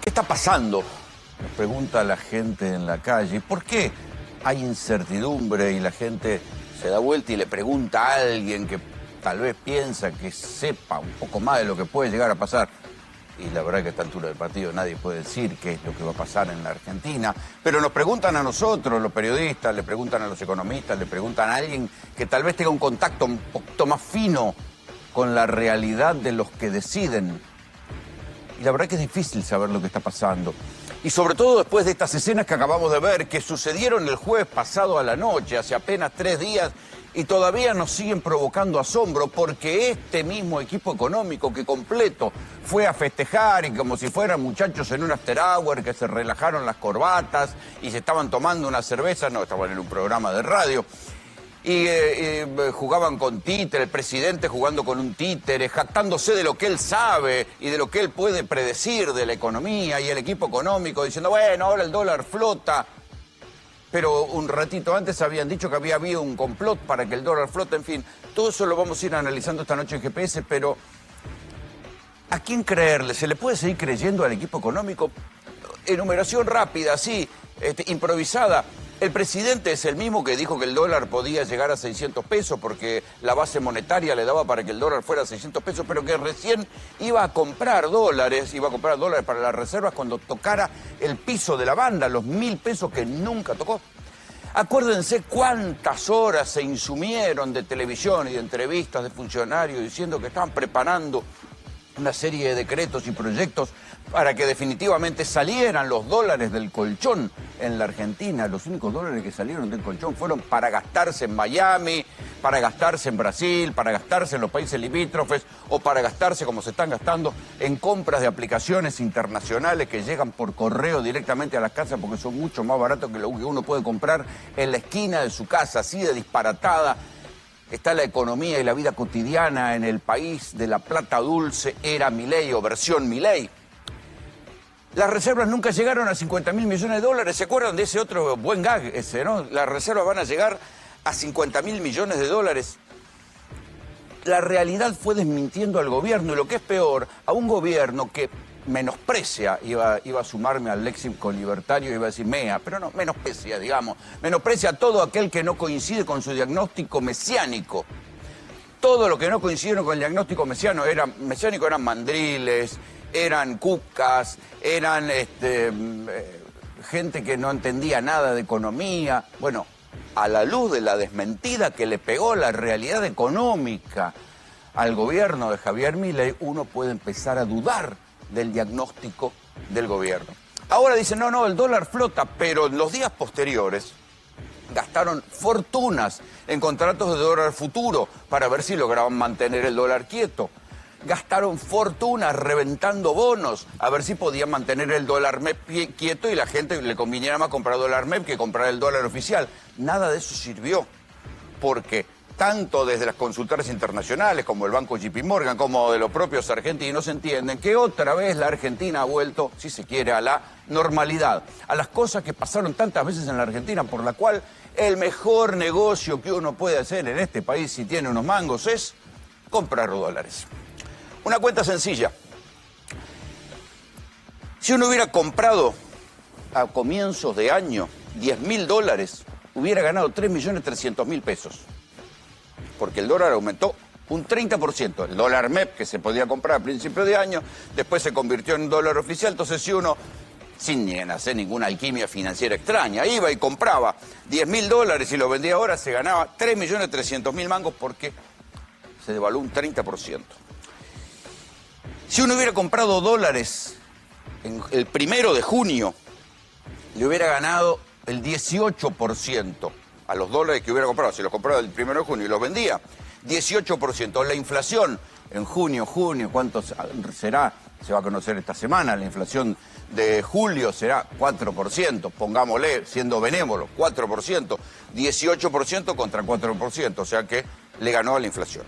¿Qué está pasando? Nos pregunta la gente en la calle. ¿Por qué hay incertidumbre y la gente se da vuelta y le pregunta a alguien que tal vez piensa que sepa un poco más de lo que puede llegar a pasar? Y la verdad que a esta altura del partido nadie puede decir qué es lo que va a pasar en la Argentina. Pero nos preguntan a nosotros, los periodistas, le preguntan a los economistas, le preguntan a alguien que tal vez tenga un contacto un poquito más fino con la realidad de los que deciden. Y la verdad que es difícil saber lo que está pasando. Y sobre todo después de estas escenas que acabamos de ver, que sucedieron el jueves pasado a la noche, hace apenas 3 días, y todavía nos siguen provocando asombro, porque este mismo equipo económico que completo fue a festejar y como si fueran muchachos en un after hour, que se relajaron las corbatas y se estaban tomando una cerveza, no, estaban en un programa de radio, y jugaban con títere, el presidente jugando con un títere, jactándose de lo que él sabe y de lo que él puede predecir de la economía, y el equipo económico diciendo, bueno, ahora el dólar flota. Pero un ratito antes habían dicho que había habido un complot para que el dólar flote, en fin. Todo eso lo vamos a ir analizando esta noche en GPS, pero ¿a quién creerle? ¿Se le puede seguir creyendo al equipo económico? Enumeración rápida, así, improvisada. El presidente es el mismo que dijo que el dólar podía llegar a 600 pesos porque la base monetaria le daba para que el dólar fuera a 600 pesos, pero que recién iba a comprar dólares para las reservas cuando tocara el piso de la banda, los 1.000 pesos que nunca tocó. Acuérdense cuántas horas se insumieron de televisión y de entrevistas de funcionarios diciendo que estaban preparando una serie de decretos y proyectos para que definitivamente salieran los dólares del colchón en la Argentina. Los únicos dólares que salieron del colchón fueron para gastarse en Miami, para gastarse en Brasil, para gastarse en los países limítrofes o para gastarse, como se están gastando, en compras de aplicaciones internacionales que llegan por correo directamente a las casas porque son mucho más baratos que lo que uno puede comprar en la esquina de su casa, así de disparatada. Está la economía y la vida cotidiana en el país de la plata dulce, era Milei o versión Milei. Las reservas nunca llegaron a 50.000 millones de dólares. ¿Se acuerdan de ese otro buen gag ese, no? Las reservas van a llegar a 50.000 millones de dólares. La realidad fue desmintiendo al gobierno y lo que es peor, a un gobierno que menosprecia, iba a sumarme al léxico libertario, iba a decir mea, pero no, menosprecia, digamos, menosprecia a todo aquel que no coincide con su diagnóstico mesiánico. Todo lo que no coincidieron con el diagnóstico mesiánico eran mandriles, eran cucas, eran gente que no entendía nada de economía. Bueno, a la luz de la desmentida que le pegó la realidad económica al gobierno de Javier Milei, uno puede empezar a dudar del diagnóstico del gobierno. Ahora dicen, no, el dólar flota, pero en los días posteriores gastaron fortunas en contratos de dólar futuro para ver si lograban mantener el dólar quieto. Gastaron fortunas reventando bonos a ver si podían mantener el dólar MEP quieto y la gente le conviniera más comprar dólar MEP que comprar el dólar oficial. Nada de eso sirvió, porque tanto desde las consultoras internacionales como el banco JP Morgan como de los propios argentinos entienden que otra vez la Argentina ha vuelto, si se quiere, a la normalidad, a las cosas que pasaron tantas veces en la Argentina, por la cual el mejor negocio que uno puede hacer en este país si tiene unos mangos es comprar dólares. Una cuenta sencilla. Si uno hubiera comprado a comienzos de año 10.000 dólares, hubiera ganado 3.300.000 pesos. Porque el dólar aumentó un 30%. El dólar MEP, que se podía comprar a principio de año, después se convirtió en dólar oficial. Entonces, si uno, sin hacer ninguna alquimia financiera extraña, iba y compraba 10.000 dólares y lo vendía ahora, se ganaba 3.300.000 mangos porque se devaluó un 30%. Si uno hubiera comprado dólares en el 1 de junio, le hubiera ganado el 18% a los dólares que hubiera comprado. Si los compraba el 1 de junio y los vendía, 18%. La inflación en junio, ¿cuánto será? Se va a conocer esta semana. La inflación de julio será 4%, pongámosle, siendo benévolo, 4%. 18% contra 4%, o sea que le ganó a la inflación.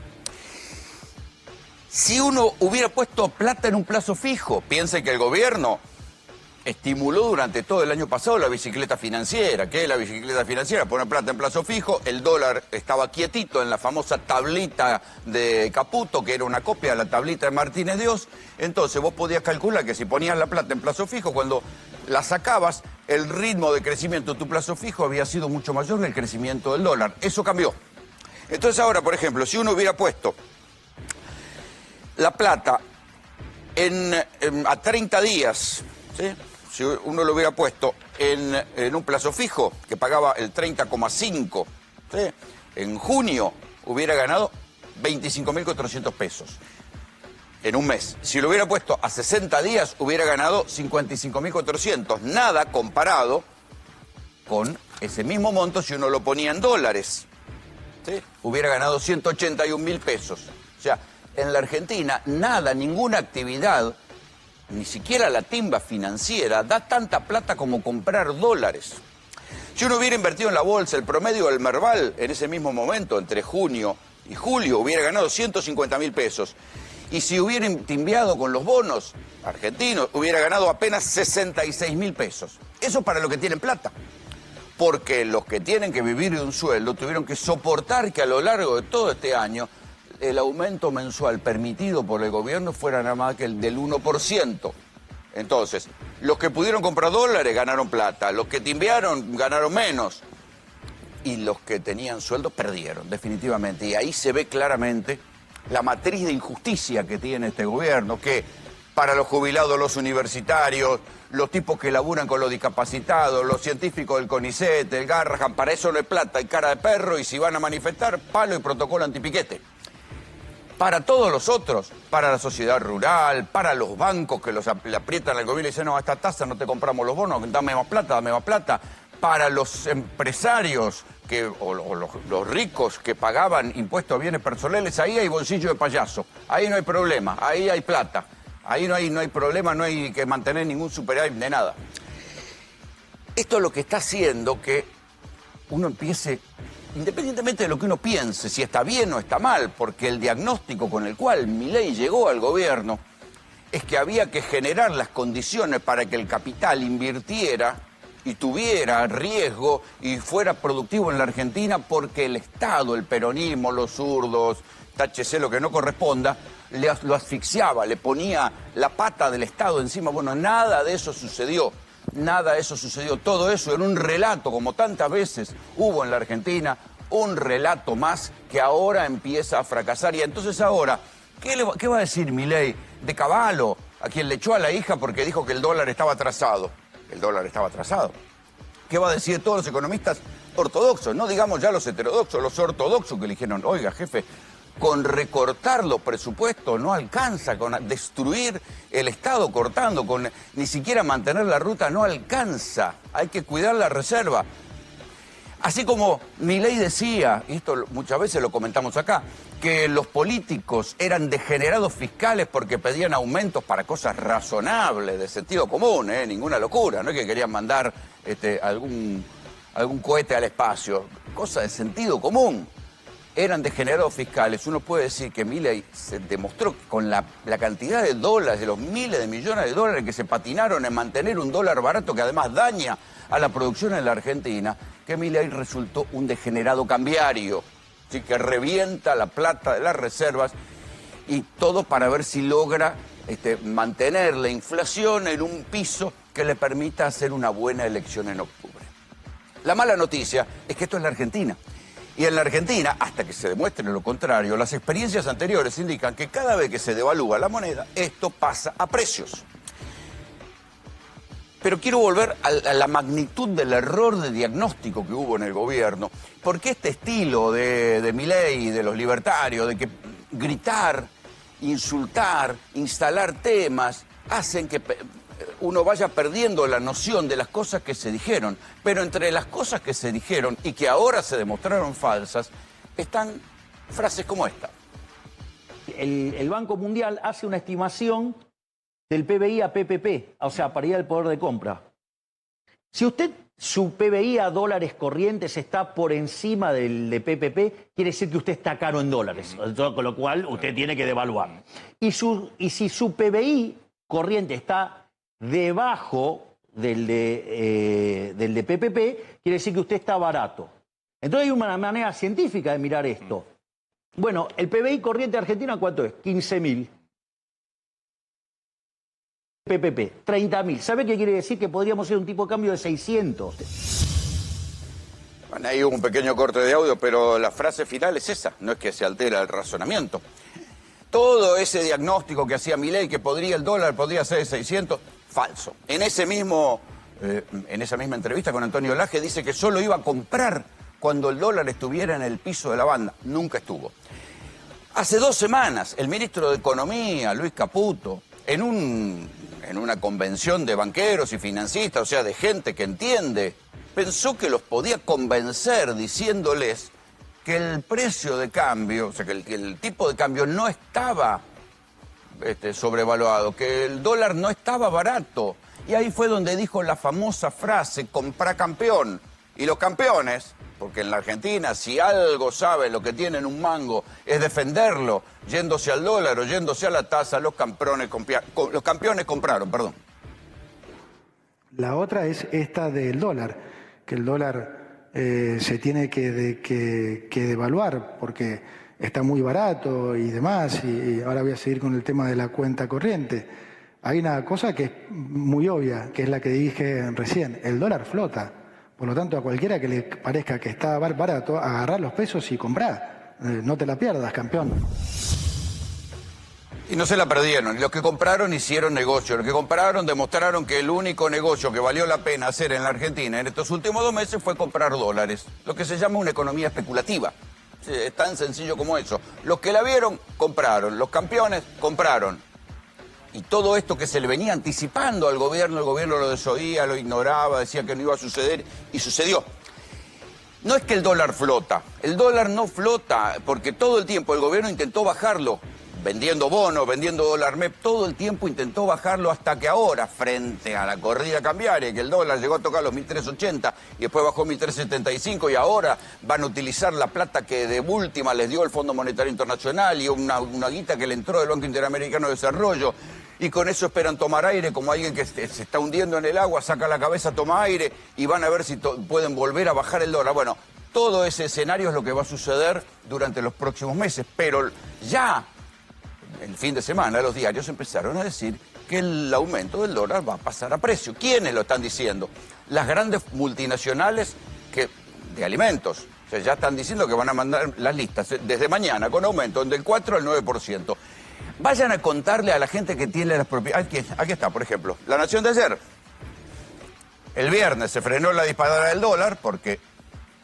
Si uno hubiera puesto plata en un plazo fijo, piense que el gobierno estimuló durante todo el año pasado la bicicleta financiera. ¿Qué es la bicicleta financiera? Poner plata en plazo fijo, el dólar estaba quietito en la famosa tablita de Caputo, que era una copia de la tablita de Martínez Dios. Entonces vos podías calcular que si ponías la plata en plazo fijo, cuando la sacabas, el ritmo de crecimiento de tu plazo fijo había sido mucho mayor que el crecimiento del dólar. Eso cambió. Entonces ahora, por ejemplo, si uno hubiera puesto la plata a 30 días, ¿sí? Si uno lo hubiera puesto en un plazo fijo, que pagaba el 30,5, ¿sí? En junio hubiera ganado 25.400 pesos en un mes. Si lo hubiera puesto a 60 días, hubiera ganado 55.400. Nada comparado con ese mismo monto si uno lo ponía en dólares, ¿sí? Hubiera ganado 181.000 pesos. O sea, en la Argentina, nada, ninguna actividad, ni siquiera la timba financiera, da tanta plata como comprar dólares. Si uno hubiera invertido en la bolsa, el promedio del Merval en ese mismo momento, entre junio y julio, hubiera ganado 150.000 pesos. Y si hubiera timbiado con los bonos argentinos, hubiera ganado apenas 66.000 pesos. Eso para los que tienen plata. Porque los que tienen que vivir de un sueldo tuvieron que soportar que a lo largo de todo este año el aumento mensual permitido por el gobierno fuera nada más que el del 1%. Entonces, los que pudieron comprar dólares ganaron plata, los que timbiaron ganaron menos, y los que tenían sueldo perdieron, definitivamente. Y ahí se ve claramente la matriz de injusticia que tiene este gobierno, que para los jubilados, los universitarios, los tipos que laburan con los discapacitados, los científicos del CONICET, el Garrahan, para eso no hay plata, hay cara de perro, y si van a manifestar, palo y protocolo antipiquete. Para todos los otros, para la sociedad rural, para los bancos que le aprietan al gobierno y dicen, no, a esta tasa no te compramos los bonos, dame más plata, para los empresarios o los ricos que pagaban impuestos a bienes personales, ahí hay bolsillo de payaso, ahí no hay problema, ahí hay plata, ahí no hay problema, no hay que mantener ningún superávit de nada. Esto es lo que está haciendo que uno empiece, independientemente de lo que uno piense, si está bien o está mal, porque el diagnóstico con el cual Milei llegó al gobierno es que había que generar las condiciones para que el capital invirtiera y tuviera riesgo y fuera productivo en la Argentina, porque el Estado, el peronismo, los zurdos, táchese lo que no corresponda, lo asfixiaba, le ponía la pata del Estado encima. Bueno, nada de eso sucedió. Nada de eso sucedió. Todo eso era un relato, como tantas veces hubo en la Argentina, un relato más que ahora empieza a fracasar. Y entonces ahora, ¿qué va a decir Milei de Cavallo, a quien le echó a la hija porque dijo que el dólar estaba atrasado? El dólar estaba atrasado. ¿Qué va a decir todos los economistas ortodoxos? No digamos ya los heterodoxos, los ortodoxos que le dijeron, oiga, jefe, con recortar los presupuestos no alcanza, con destruir el Estado cortando, con ni siquiera mantener la ruta no alcanza, hay que cuidar la reserva. Así como Milei decía, y esto muchas veces lo comentamos acá, que los políticos eran degenerados fiscales porque pedían aumentos para cosas razonables, de sentido común, ninguna locura, no es que querían mandar algún cohete al espacio, cosa de sentido común. Eran degenerados fiscales. Uno puede decir que Milei se demostró que con la cantidad de dólares, de los miles de millones de dólares que se patinaron en mantener un dólar barato que además daña a la producción en la Argentina, que Milei resultó un degenerado cambiario, ¿sí? Que revienta la plata de las reservas y todo para ver si logra mantener la inflación en un piso que le permita hacer una buena elección en octubre. La mala noticia es que esto es la Argentina. Y en la Argentina, hasta que se demuestre lo contrario, las experiencias anteriores indican que cada vez que se devalúa la moneda, esto pasa a precios. Pero quiero volver a la magnitud del error de diagnóstico que hubo en el gobierno, porque este estilo de Milei, de los libertarios, de que gritar, insultar, instalar temas, hacen que uno vaya perdiendo la noción de las cosas que se dijeron. Pero entre las cosas que se dijeron y que ahora se demostraron falsas, están frases como esta. El Banco Mundial hace una estimación del PBI a PPP, o sea, paridad del poder de compra. Si su PBI a dólares corrientes está por encima del de PPP, quiere decir que usted está caro en dólares, con lo cual usted tiene que devaluar. Y si su PBI corriente está debajo del de PPP, quiere decir que usted está barato. Entonces hay una manera científica de mirar esto. Bueno, el PBI corriente de Argentina, ¿cuánto es? 15.000. PPP, 30.000. ¿Sabe qué quiere decir? Que podríamos hacer un tipo de cambio de 600. Bueno, ahí hubo un pequeño corte de audio, pero la frase final es esa, no es que se altera el razonamiento. Todo ese diagnóstico que hacía Milei, que el dólar podría ser de 600, falso. En esa misma entrevista con Antonio Laje dice que solo iba a comprar cuando el dólar estuviera en el piso de la banda. Nunca estuvo. Hace 2 semanas, el ministro de Economía, Luis Caputo, en una convención de banqueros y financistas, o sea, de gente que entiende, pensó que los podía convencer diciéndoles que el precio de cambio, o sea, que el tipo de cambio no estaba sobrevaluado, que el dólar no estaba barato. Y ahí fue donde dijo la famosa frase, comprá campeón. Y los campeones, porque en la Argentina si algo saben lo que tienen un mango es defenderlo, yéndose al dólar o yéndose a la tasa, los campeones compraron, perdón. La otra es esta del dólar, que el dólar se tiene que devaluar porque está muy barato y demás, y ahora voy a seguir con el tema de la cuenta corriente. Hay una cosa que es muy obvia, que es la que dije recién, el dólar flota. Por lo tanto, a cualquiera que le parezca que está barato, agarrar los pesos y comprar. No te la pierdas, campeón. Y no se la perdieron. Los que compraron hicieron negocio. Los que compraron demostraron que el único negocio que valió la pena hacer en la Argentina en estos últimos 2 meses fue comprar dólares. Lo que se llama una economía especulativa. Sí, es tan sencillo como eso. Los que la vieron, compraron. Los campeones, compraron. Y todo esto que se le venía anticipando al gobierno, el gobierno lo desoía, lo ignoraba, decía que no iba a suceder, y sucedió. No es que el dólar flota. El dólar no flota porque todo el tiempo el gobierno intentó bajarlo. Vendiendo bonos, vendiendo dólar MEP, todo el tiempo intentó bajarlo hasta que ahora, frente a la corrida cambiaria, que el dólar llegó a tocar los 1.380 y después bajó 1.375 y ahora van a utilizar la plata que de última les dio el Fondo Monetario Internacional y una guita que le entró del Banco Interamericano de Desarrollo, y con eso esperan tomar aire como alguien que se está hundiendo en el agua, saca la cabeza, toma aire y van a ver si pueden volver a bajar el dólar. Bueno, todo ese escenario es lo que va a suceder durante los próximos meses, pero ya el fin de semana los diarios empezaron a decir que el aumento del dólar va a pasar a precio. ¿Quiénes lo están diciendo? Las grandes multinacionales de alimentos. O sea, ya están diciendo que van a mandar las listas desde mañana con aumento del 4 al 9%. Vayan a contarle a la gente que tiene las propiedades. Aquí está, por ejemplo, La Nación de ayer. El viernes se frenó la disparada del dólar porque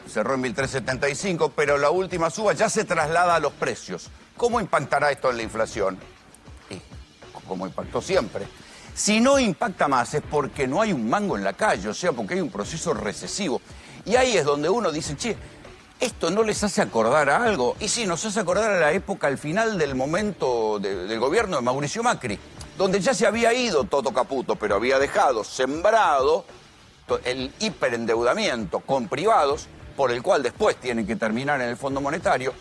cerró en 1.375, pero la última suba ya se traslada a los precios. ¿Cómo impactará esto en la inflación? Y como impactó siempre. Si no impacta más es porque no hay un mango en la calle, o sea, porque hay un proceso recesivo. Y ahí es donde uno dice, che, ¿esto no les hace acordar a algo? Y sí, nos hace acordar a la época, al final del momento del gobierno de Mauricio Macri, donde ya se había ido Toto Caputo, pero había dejado sembrado el hiperendeudamiento con privados, por el cual después tienen que terminar en el Fondo Monetario.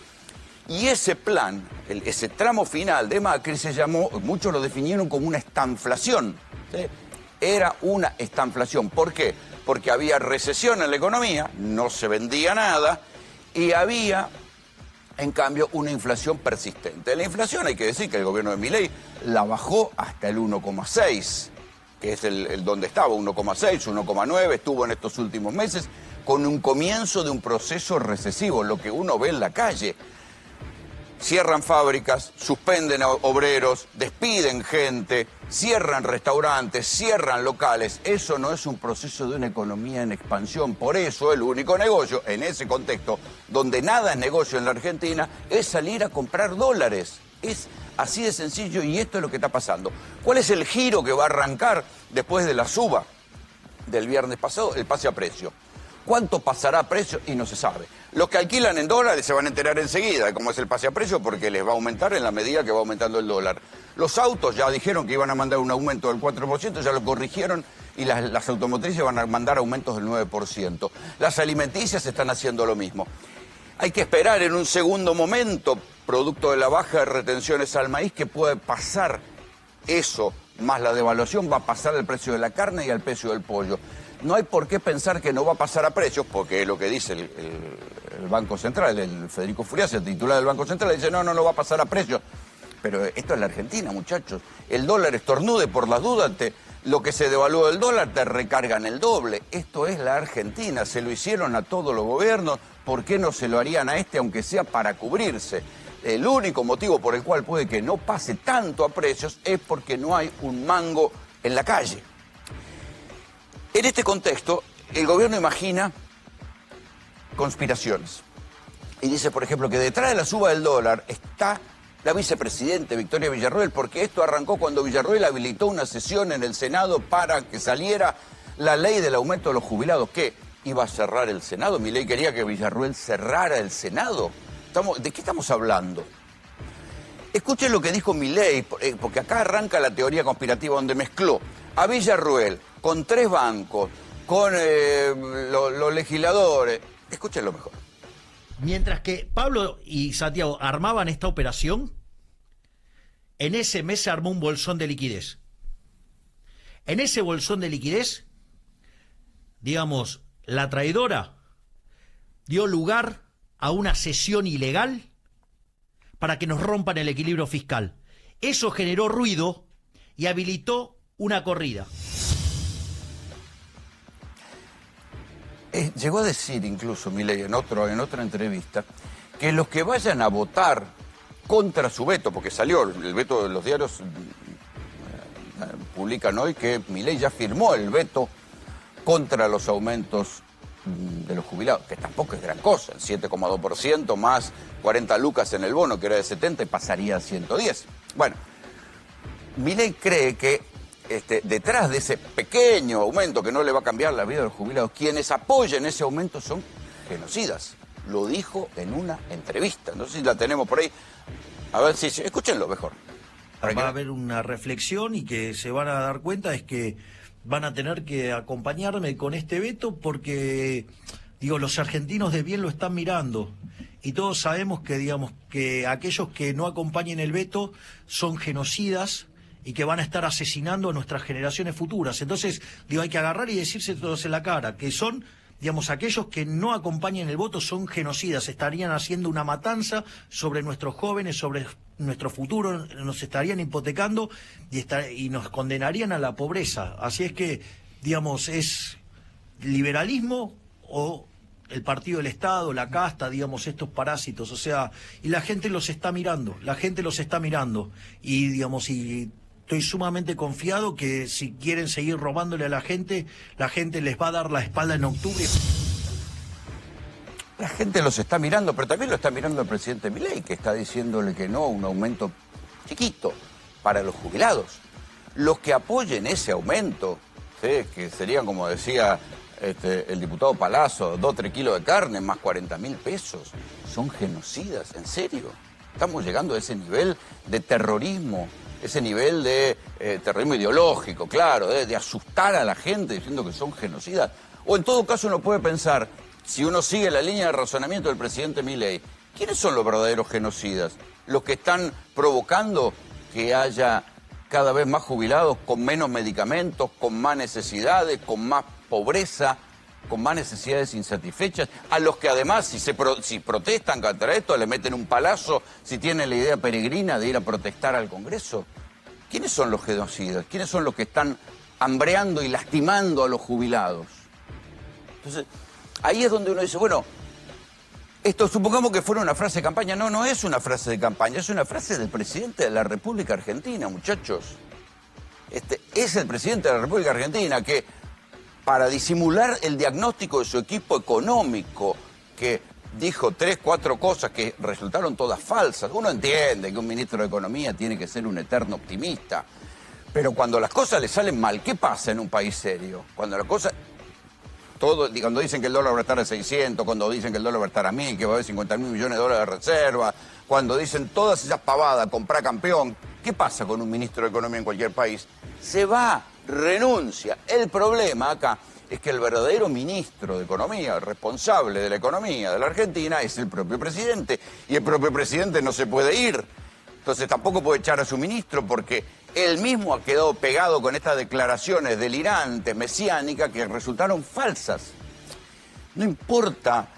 Y ese plan, ese tramo final de Macri se llamó, muchos lo definieron como una estanflación. ¿Sí? Era una estanflación. ¿Por qué? Porque había recesión en la economía, no se vendía nada y había, en cambio, una inflación persistente. La inflación, hay que decir que el gobierno de Milei la bajó hasta el 1,6, que es el donde estaba, 1,6, 1,9, estuvo en estos últimos meses, con un comienzo de un proceso recesivo, lo que uno ve en la calle. Cierran fábricas, suspenden obreros, despiden gente, cierran restaurantes, cierran locales. Eso no es un proceso de una economía en expansión. Por eso el único negocio, en ese contexto, donde nada es negocio en la Argentina, es salir a comprar dólares. Es así de sencillo y esto es lo que está pasando. ¿Cuál es el giro que va a arrancar después de la suba del viernes pasado? El pase a precio. ¿Cuánto pasará a precio? Y no se sabe. Los que alquilan en dólares se van a enterar enseguida de cómo es el pase a precio porque les va a aumentar en la medida que va aumentando el dólar. Los autos ya dijeron que iban a mandar un aumento del 4%, ya lo corrigieron y las automotrices van a mandar aumentos del 9%. Las alimenticias están haciendo lo mismo. Hay que esperar en un segundo momento, producto de la baja de retenciones al maíz, que puede pasar eso más la devaluación va a pasar al precio de la carne y al precio del pollo. No hay por qué pensar que no va a pasar a precios, porque lo que dice el Banco Central, el Federico Furias, el titular del Banco Central, dice no va a pasar a precios. Pero esto es la Argentina, muchachos. El dólar estornude por las dudas, lo que se devaluó del dólar te recargan el doble. Esto es la Argentina, se lo hicieron a todos los gobiernos, ¿por qué no se lo harían a este, aunque sea para cubrirse? El único motivo por el cual puede que no pase tanto a precios es porque no hay un mango en la calle. En este contexto, el gobierno imagina conspiraciones. Y dice, por ejemplo, que detrás de la suba del dólar está la vicepresidenta Victoria Villarroel, porque esto arrancó cuando Villarroel habilitó una sesión en el Senado para que saliera la ley del aumento de los jubilados. ¿Qué? ¿Iba a cerrar el Senado? Milei quería que Villarroel cerrara el Senado. ¿De qué estamos hablando? Escuchen lo que dijo Milei, porque acá arranca la teoría conspirativa donde mezcló a Villarroel con 3 bancos, con los legisladores. Escúchenlo mejor. Mientras que Pablo y Santiago armaban esta operación, en ese mes se armó un bolsón de liquidez. En ese bolsón de liquidez, digamos, la traidora dio lugar a una cesión ilegal para que nos rompan el equilibrio fiscal. Eso generó ruido y habilitó una corrida. Llegó a decir incluso Milei en otra entrevista que los que vayan a votar contra su veto, porque salió el veto de los diarios, publican hoy que Milei ya firmó el veto contra los aumentos de los jubilados, que tampoco es gran cosa, el 7,2% más 40 lucas en el bono, que era de 70 y pasaría a 110. Bueno, Milei cree que detrás de ese pequeño aumento que no le va a cambiar la vida de los jubilados, quienes apoyen ese aumento son genocidas. Lo dijo en una entrevista. No sé si la tenemos por ahí. A ver si escúchenlo mejor. Va a haber una reflexión y que se van a dar cuenta es que van a tener que acompañarme con este veto porque, digo, los argentinos de bien lo están mirando. Y todos sabemos que, digamos, que aquellos que no acompañen el veto son genocidas y que van a estar asesinando a nuestras generaciones futuras. Entonces, digo, hay que agarrar y decirse todos en la cara que son, digamos, aquellos que no acompañen el voto son genocidas, estarían haciendo una matanza sobre nuestros jóvenes, sobre nuestro futuro, nos estarían hipotecando y nos condenarían a la pobreza. Así es que, digamos, es liberalismo o el partido del Estado, la casta, digamos, estos parásitos, o sea, y la gente los está mirando, y, digamos, y estoy sumamente confiado que si quieren seguir robándole a la gente les va a dar la espalda en octubre. La gente los está mirando, pero también lo está mirando el presidente Milei, que está diciéndole que no a un aumento chiquito para los jubilados. Los que apoyen ese aumento, ¿sí?, que serían, como decía el diputado Palazzo, 2 o 3 kilos de carne más 40.000 pesos, son genocidas, en serio. Estamos llegando a ese nivel de terrorismo, ese nivel de terrorismo ideológico, claro, de asustar a la gente diciendo que son genocidas. O en todo caso uno puede pensar, si uno sigue la línea de razonamiento del presidente Milei, ¿quiénes son los verdaderos genocidas? Los que están provocando que haya cada vez más jubilados con menos medicamentos, con más necesidades, con más pobreza, con más necesidades insatisfechas, a los que además, si protestan contra esto, le meten un palazo, si tienen la idea peregrina de ir a protestar al Congreso. ¿Quiénes son los genocidas? ¿Quiénes son los que están hambreando y lastimando a los jubilados? Entonces, ahí es donde uno dice, bueno, esto supongamos que fuera una frase de campaña. No, no es una frase de campaña, es una frase del presidente de la República Argentina, muchachos. Es el presidente de la República Argentina que, para disimular el diagnóstico de su equipo económico, que dijo 3, 4 cosas que resultaron todas falsas. Uno entiende que un ministro de Economía tiene que ser un eterno optimista, pero cuando las cosas le salen mal, ¿qué pasa en un país serio? Cuando cuando dicen que el dólar va a estar a 600, cuando dicen que el dólar va a estar a 1.000, que va a haber 50.000 millones de dólares de reserva, cuando dicen todas esas pavadas, comprar campeón, ¿qué pasa con un ministro de Economía en cualquier país? Se va, renuncia. El problema acá es que el verdadero ministro de Economía, el responsable de la economía de la Argentina, es el propio presidente. Y el propio presidente no se puede ir. Entonces tampoco puede echar a su ministro porque Él mismo ha quedado pegado con estas declaraciones delirantes, mesiánicas, que resultaron falsas. No importa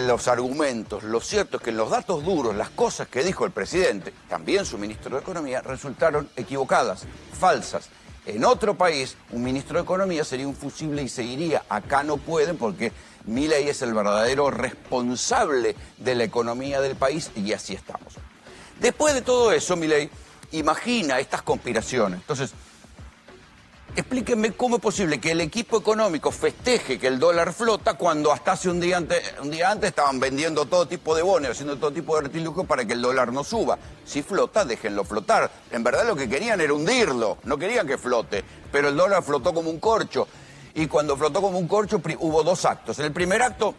los argumentos, lo cierto es que los datos duros, las cosas que dijo el presidente, también su ministro de Economía, resultaron equivocadas, falsas. En otro país, un ministro de Economía sería un fusible y seguiría. Acá no pueden porque Milei es el verdadero responsable de la economía del país y así estamos. Después de todo eso, Milei imagina estas conspiraciones. Entonces, explíquenme cómo es posible que el equipo económico festeje que el dólar flota cuando hasta hace un día antes estaban vendiendo todo tipo de bonos, haciendo todo tipo de artilugios para que el dólar no suba. Si flota, déjenlo flotar. En verdad lo que querían era hundirlo, no querían que flote, pero el dólar flotó como un corcho. Y cuando flotó como un corcho hubo dos actos. En el primer acto,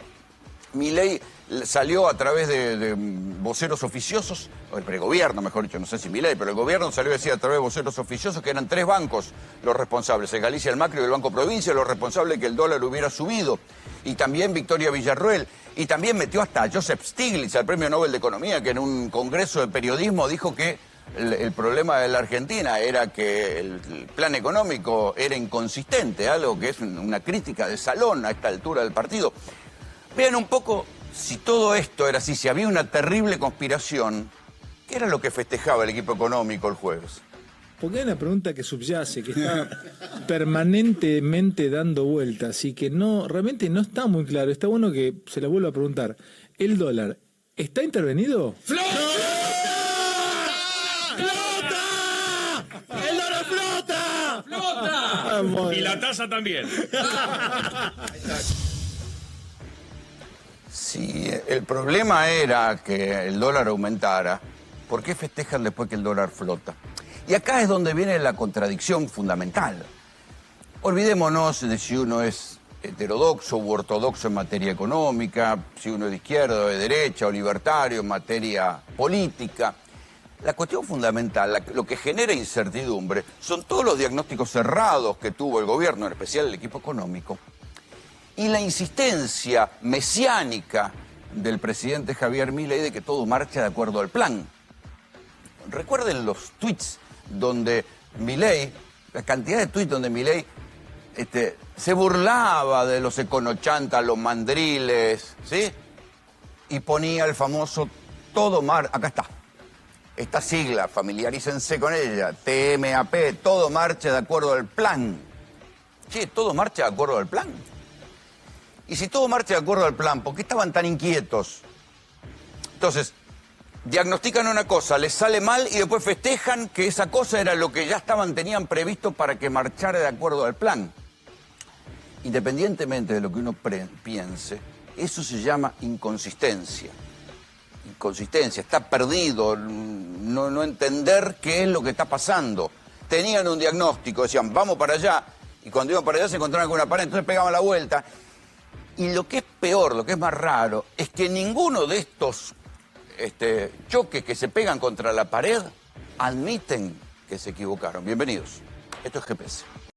Milei salió a través de voceros oficiosos, o el pregobierno, mejor dicho, no sé si Milei, pero el gobierno salió a decir a través de voceros oficiosos que eran 3 bancos los responsables, el Galicia, el Macro y el Banco Provincia, los responsables de que el dólar hubiera subido, y también Victoria Villarroel, y también metió hasta a Joseph Stiglitz, al Premio Nobel de Economía, que en un congreso de periodismo dijo que el problema de la Argentina era que el plan económico era inconsistente, algo que es una crítica de salón a esta altura del partido. Vean un poco, si todo esto era así, si había una terrible conspiración, ¿qué era lo que festejaba el equipo económico el jueves? Porque hay una pregunta que subyace, que está permanentemente dando vueltas y que no, realmente no está muy claro. Está bueno que se la vuelva a preguntar. ¿El dólar está intervenido? ¡Flota! ¡Flota! ¡El dólar flota! ¡Flota! Y la tasa también. Si el problema era que el dólar aumentara, ¿por qué festejan después que el dólar flota? Y acá es donde viene la contradicción fundamental. Olvidémonos de si uno es heterodoxo u ortodoxo en materia económica, si uno es de izquierda o de derecha o libertario en materia política. La cuestión fundamental, lo que genera incertidumbre, son todos los diagnósticos cerrados que tuvo el gobierno, en especial el equipo económico, y la insistencia mesiánica del presidente Javier Milei de que todo marcha de acuerdo al plan. Recuerden los tweets donde Milei, la cantidad de tweets donde Milei se burlaba de los econochantas, los mandriles, ¿sí? Y ponía el famoso todo acá está. Esta sigla, familiarícense con ella, TMAP, todo marcha de acuerdo al plan. Che, todo marcha de acuerdo al plan. Y si todo marcha de acuerdo al plan, ¿por qué estaban tan inquietos? Entonces, diagnostican una cosa, les sale mal y después festejan que esa cosa era lo que ya tenían previsto para que marchara de acuerdo al plan. Independientemente de lo que uno piense, eso se llama inconsistencia. Inconsistencia, está perdido, no entender qué es lo que está pasando. Tenían un diagnóstico, decían, vamos para allá, y cuando iban para allá se encontraban con una pared, entonces pegaban la vuelta. Y lo que es peor, lo que es más raro, es que ninguno de estos choques que se pegan contra la pared admiten que se equivocaron. Bienvenidos. Esto es GPS.